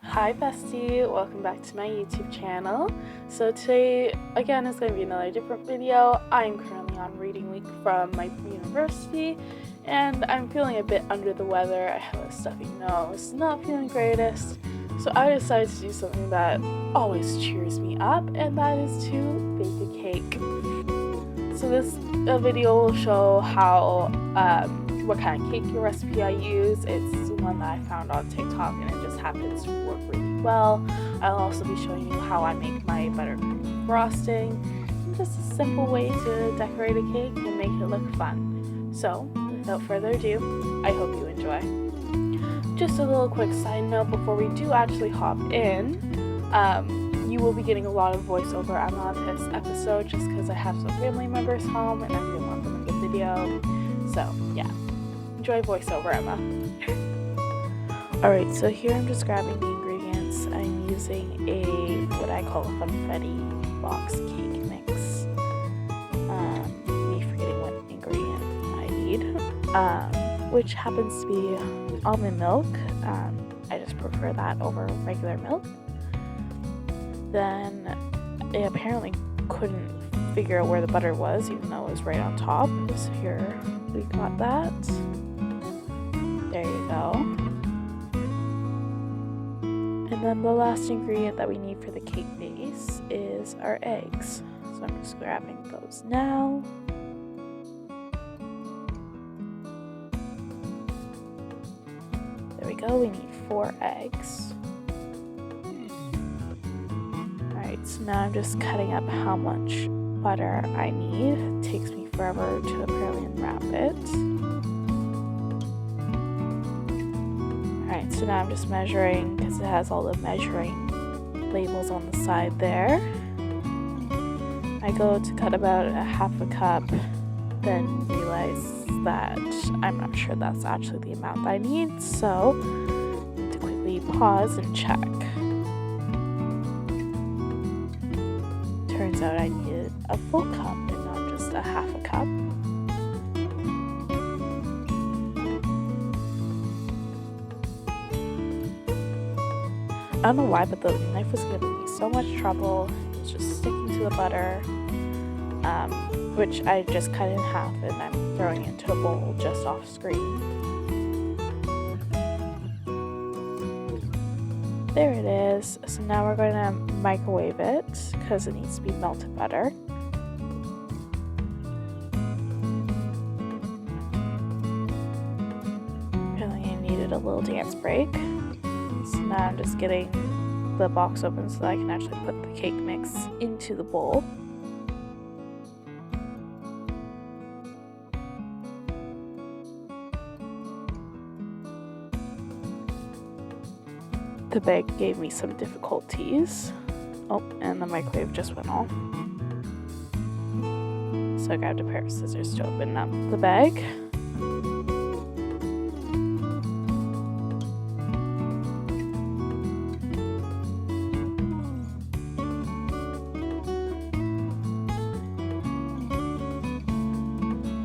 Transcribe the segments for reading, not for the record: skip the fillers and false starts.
Hi bestie, welcome back to my YouTube channel. So today again is going to be another different video. I'm currently on reading week from my university and I'm feeling a bit under the weather. I have a stuffy nose, not feeling greatest. So I decided to do something that always cheers me up, and that is to bake a cake. So this video will show how what kind of cake recipe I use. It's one that I found on TikTok and it just happens to work really well. I'll also be showing you how I make my buttercream frosting, and just a simple way to decorate a cake and make it look fun. So without further ado, I hope you enjoy. Just a little quick side note before we do actually hop in. You will be getting a lot of voiceover Emma on this episode just because I have some family members home and I didn't want them to get video. So yeah, enjoy voiceover Emma. Alright, so here I'm just grabbing the ingredients. I'm using what I call a funfetti box cake mix. Me forgetting what ingredient I need, which happens to be almond milk. I just prefer that over regular milk. Then it apparently couldn't figure out where the butter was, even though it was right on top. So here we got that. There you go. And then the last ingredient that we need for the cake base is our eggs. So I'm just grabbing those now. There we go, we need 4 eggs. Alright, so now I'm just cutting up how much butter I need. It takes me forever to apparently unwrap it. Alright, so now I'm just measuring because it has all the measuring labels on the side there. I go to cut about a half a cup, then realize that I'm not sure that's actually the amount that I need, so I need to quickly pause and check. Turns out I needed a full cup and not just a half a cup. I don't know why, but the knife was giving me so much trouble. It was just sticking to the butter, which I just cut in half and I'm throwing it into a bowl just off screen. There it is. So now we're going to microwave it because it needs to be melted butter. Apparently I needed a little dance break. So now I'm just getting the box open so that I can actually put the cake mix into the bowl. The bag gave me some difficulties. Oh, and the microwave just went off. So I grabbed a pair of scissors to open up the bag.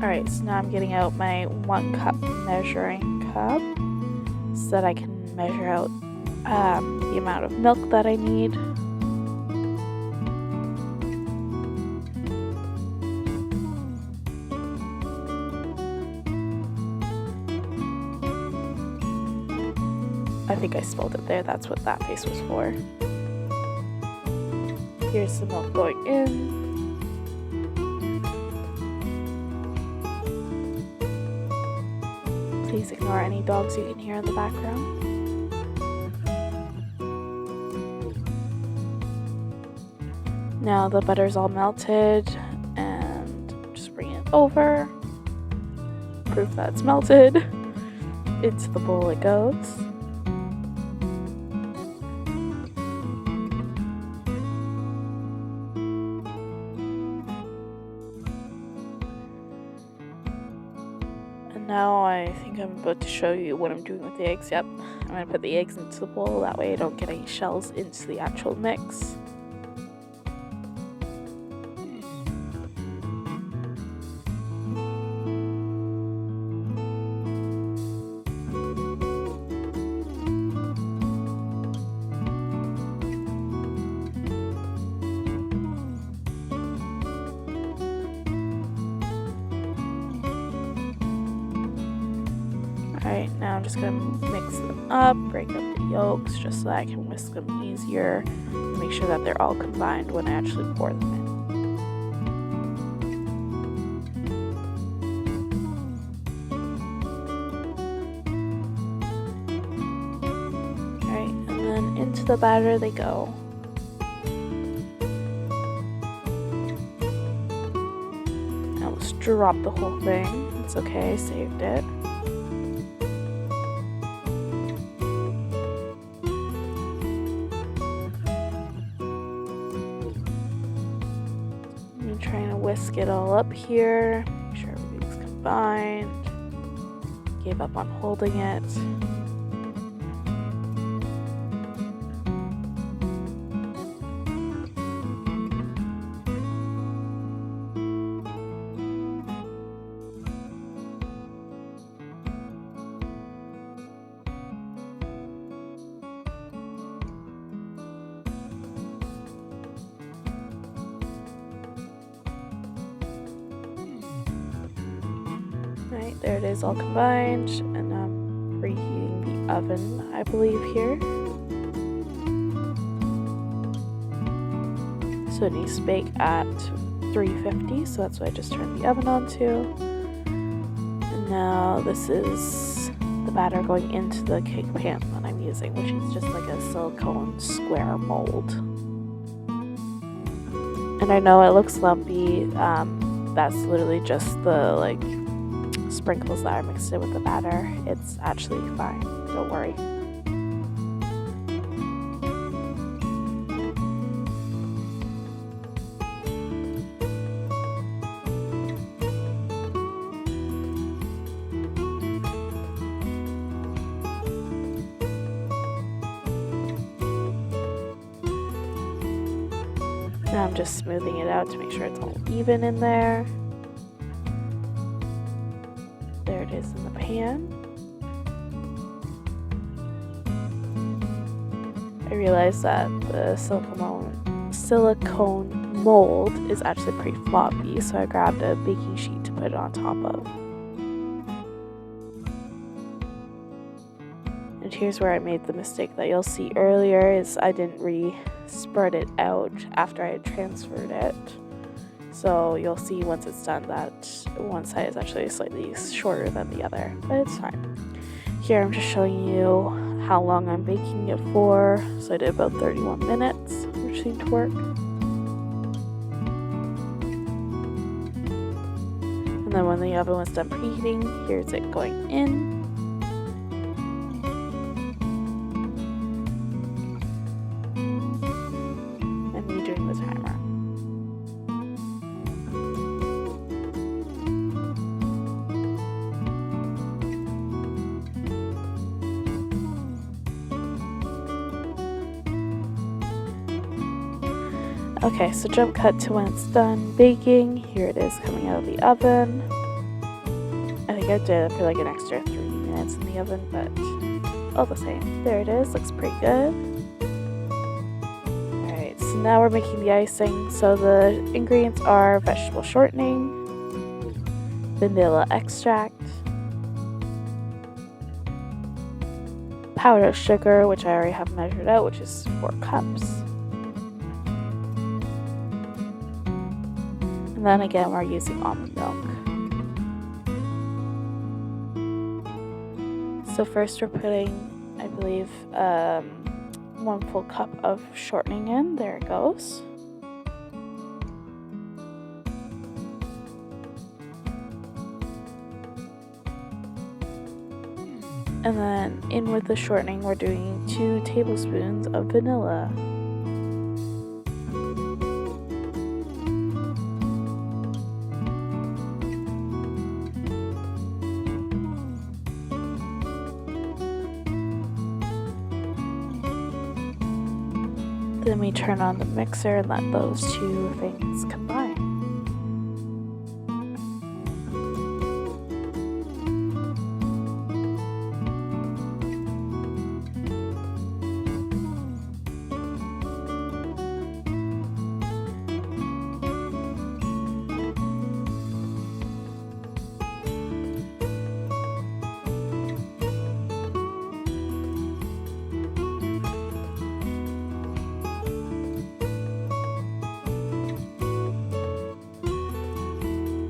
Alright, so now I'm getting out my 1 cup measuring cup so that I can measure out the amount of milk that I need. I think I spilled it there, that's what that face was for. Here's the milk going in. Please ignore any dogs you can hear in the background. Now the butter's all melted, and just bring it over. Proof that it's melted. Into the bowl it goes. And now I think I'm about to show you what I'm doing with the eggs. Yep, I'm going to put the eggs into the bowl, that way I don't get any shells into the actual mix. just going to mix them up, break up the yolks just so that I can whisk them easier, and make sure that they're all combined when I actually pour them in. Alright, and then into the batter they go. I almost dropped the whole thing. It's okay, I saved it. I'm trying to whisk it all up here, make sure everything's combined. Gave up on holding it. Right, there it is all combined, and I'm preheating the oven, I believe, here. So it needs to bake at 350, so that's what I just turned the oven on to. And now this is the batter going into the cake pan that I'm using, which is just like a silicone square mold. And I know it looks lumpy, that's literally just the sprinkles that are mixed in with the batter. It's actually fine, don't worry. Now I'm just smoothing it out to make sure it's all even in there. There it is in the pan. I realized that the silicone mold is actually pretty floppy, so I grabbed a baking sheet to put it on top of. And here's where I made the mistake that you'll see earlier, is I didn't spread it out after I had transferred it. So you'll see once it's done that one side is actually slightly shorter than the other, but it's fine. Here I'm just showing you how long I'm baking it for. So I did about 31 minutes, which seemed to work. And then when the oven was done preheating, here's it going in. And me doing the timer. Okay, so jump cut to when it's done baking. Here it is coming out of the oven. I think I did it for like an extra 3 minutes in the oven, but all the same. There it is, looks pretty good. Alright, so now we're making the icing. So the ingredients are vegetable shortening, vanilla extract, powdered sugar, which I already have measured out, which is 4 cups. And then again, we're using almond milk. So first we're putting, I believe, 1 full cup of shortening in. There it goes. And then in with the shortening, we're doing 2 tablespoons of vanilla. Then we turn on the mixer and let those 2 things combine.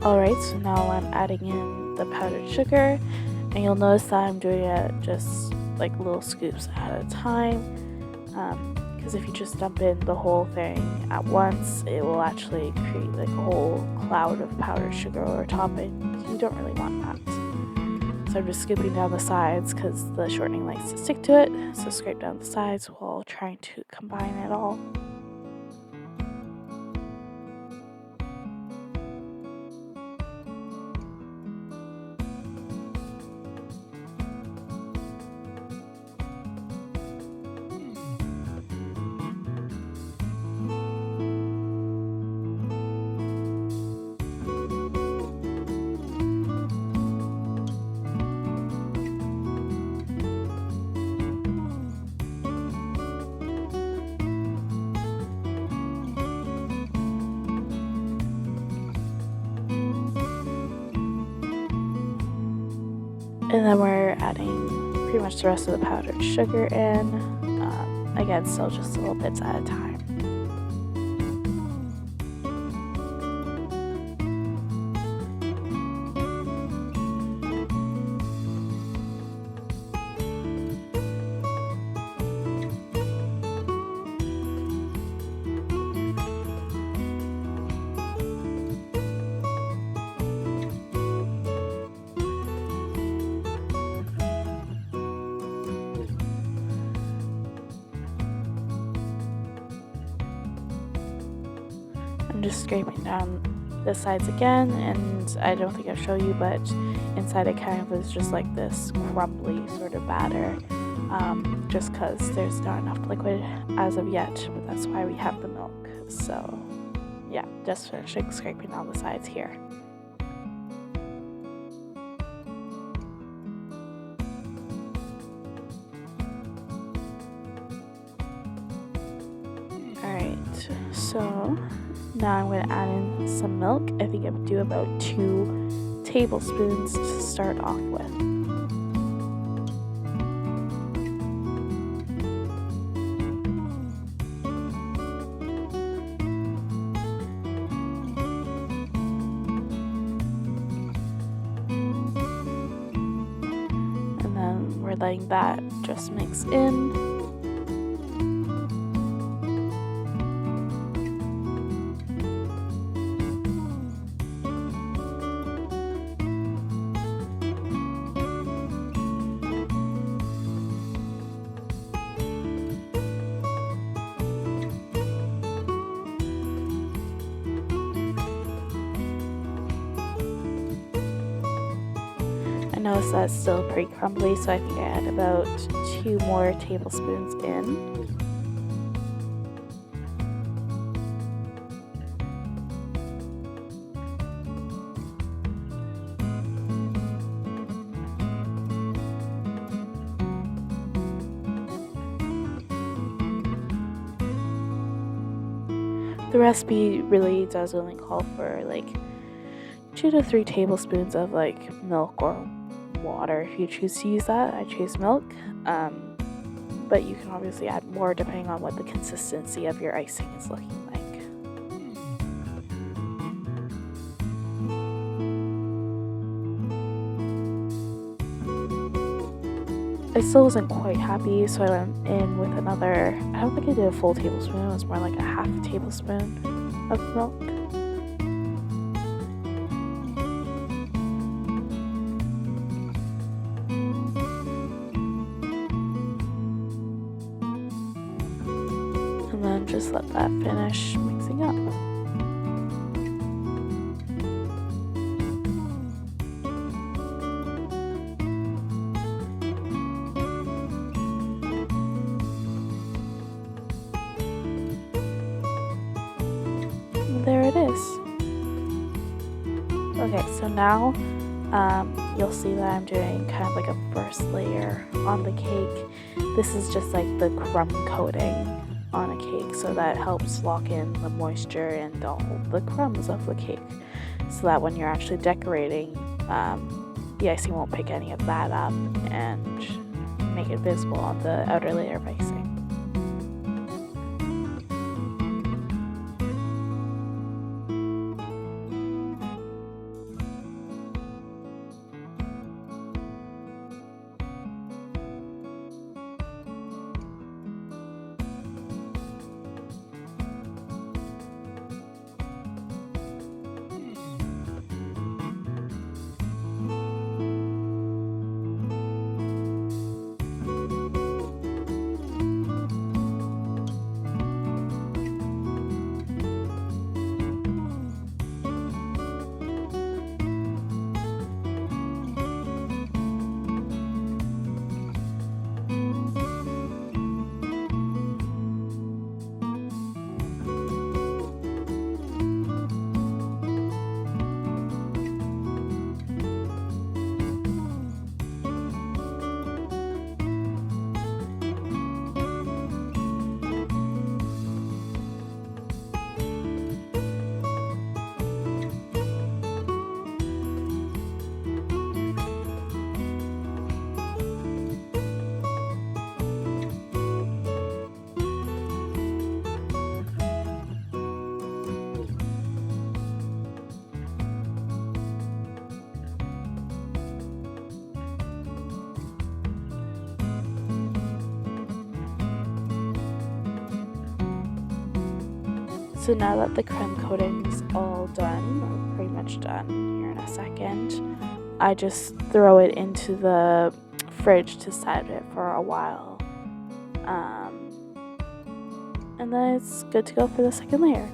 Alright, so now I'm adding in the powdered sugar, and you'll notice that I'm doing it just like little scoops at a time, because if you just dump in the whole thing at once, it will actually create like a whole cloud of powdered sugar over top, and you don't really want that. So I'm just scooping down the sides because the shortening likes to stick to it, so scrape down the sides while trying to combine it all. And then we're adding pretty much the rest of the powdered sugar in. Again, still just little bits at a time. I'm just scraping down the sides again, and I don't think I've shown you, but inside it kind of is just like this crumbly sort of batter, just because there's not enough liquid as of yet, but that's why we have the milk. So yeah, just finishing scraping down the sides here. Alright, so now I'm going to add in some milk. I think I would do about 2 tablespoons to start off with. And then we're letting that just mix in. Notice that's still pretty crumbly, so I think I add about 2 more tablespoons in. The recipe really does only call for like 2 to 3 tablespoons of like milk or water if you choose to use that. I choose milk, but you can obviously add more depending on what the consistency of your icing is looking like. I still wasn't quite happy, so I went in with another, I don't think I did a full tablespoon, it was more like a half tablespoon of milk. And then just let that finish mixing up. There it is. Okay, so now you'll see that I'm doing kind of like a first layer on the cake. This is just like the crumb coating on a cake, so that helps lock in the moisture and all the crumbs of the cake, so that when you're actually decorating, the icing won't pick any of that up and make it visible on the outer layer of icing. So now that the creme coating is all done, or pretty much done here in a second, I just throw it into the fridge to set it for a while. And then it's good to go for the second layer.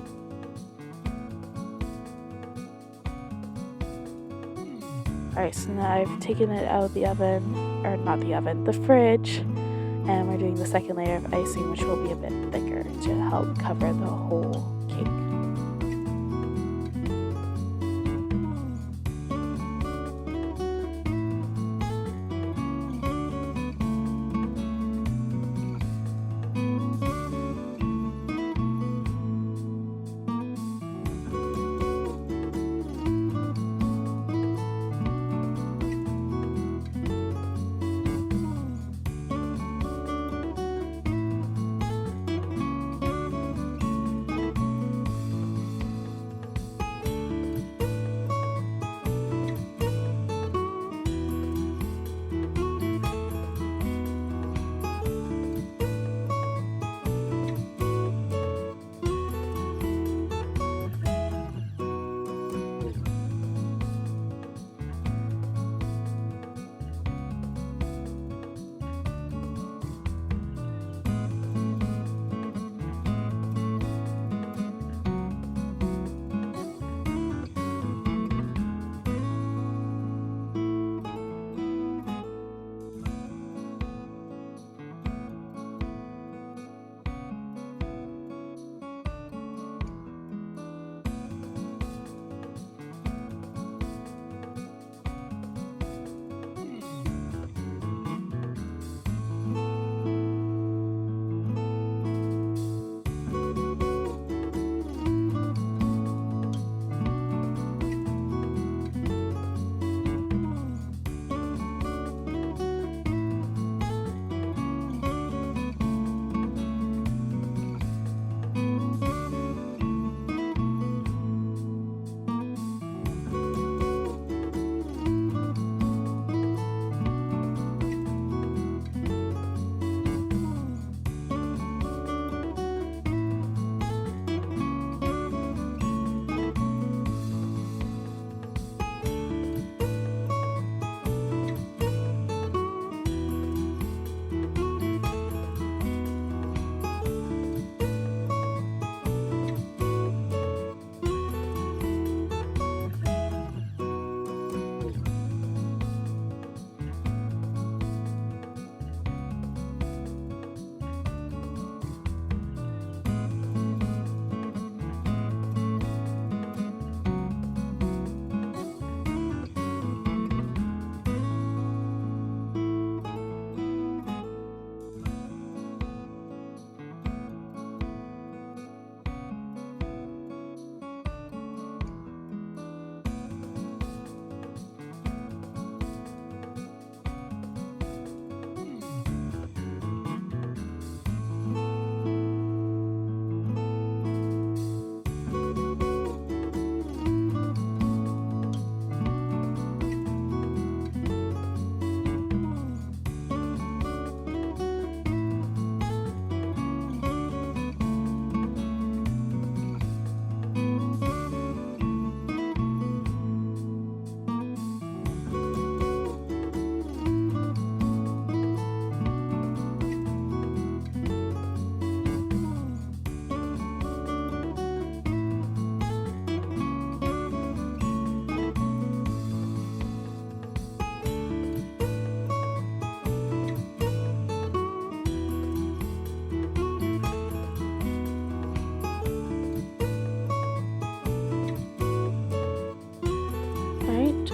Alright, so now I've taken it out of the oven, or not the oven, the fridge, and we're doing the second layer of icing, which will be a bit thicker to help cover the whole cake.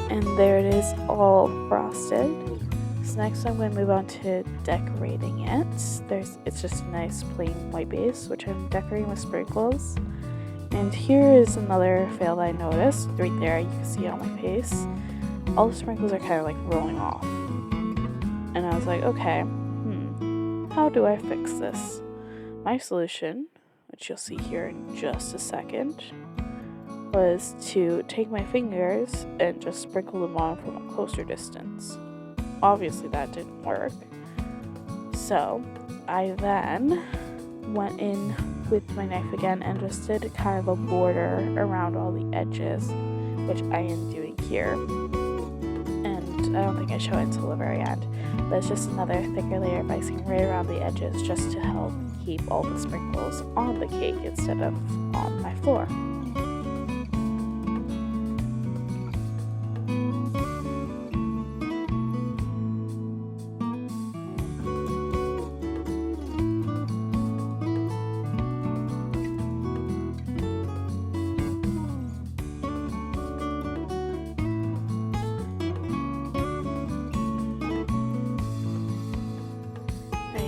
And there it is, all frosted. So next I'm going to move on to decorating it. It's just a nice plain white base, which I'm decorating with sprinkles. And here is another fail that I noticed. Right there, you can see it on my face. All the sprinkles are kind of like rolling off. And I was like, okay, how do I fix this? My solution, which you'll see here in just a second, was to take my fingers and just sprinkle them on from a closer distance. Obviously that didn't work. So I then went in with my knife again and just did kind of a border around all the edges, which I am doing here. And I don't think I show it until the very end, but it's just another thicker layer of icing right around the edges just to help keep all the sprinkles on the cake instead of on my floor.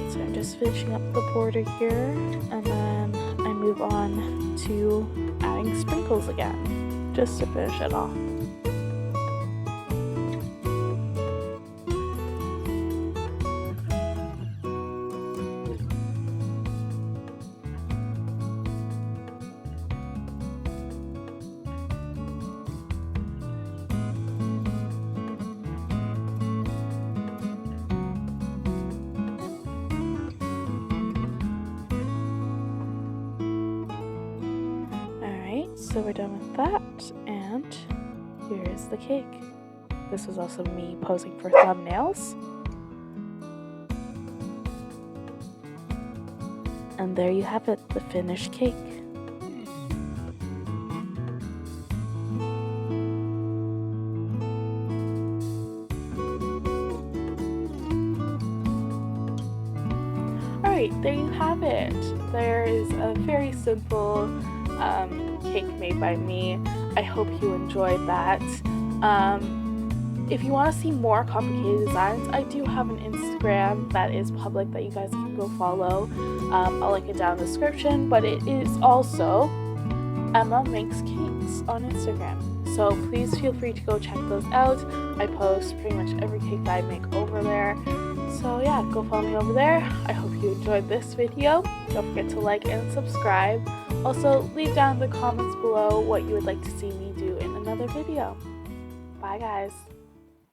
So I'm just finishing up the border here, and then I move on to adding sprinkles again, just to finish it off. So we're done with that, and here's the cake. This is also me posing for thumbnails. And there you have it, the finished cake. Alright, there you have it. There is a very simple cake made by me. I hope you enjoyed that. If you want to see more complicated designs, I do have an Instagram that is public that you guys can go follow. I'll link it down in the description, but it is also emma.makes.cakes on Instagram. So please feel free to go check those out. I post pretty much every cake that I make over there. So yeah, go follow me over there. I hope you enjoyed this video. Don't forget to like and subscribe. Also, leave down in the comments below what you would like to see me do in another video. Bye guys.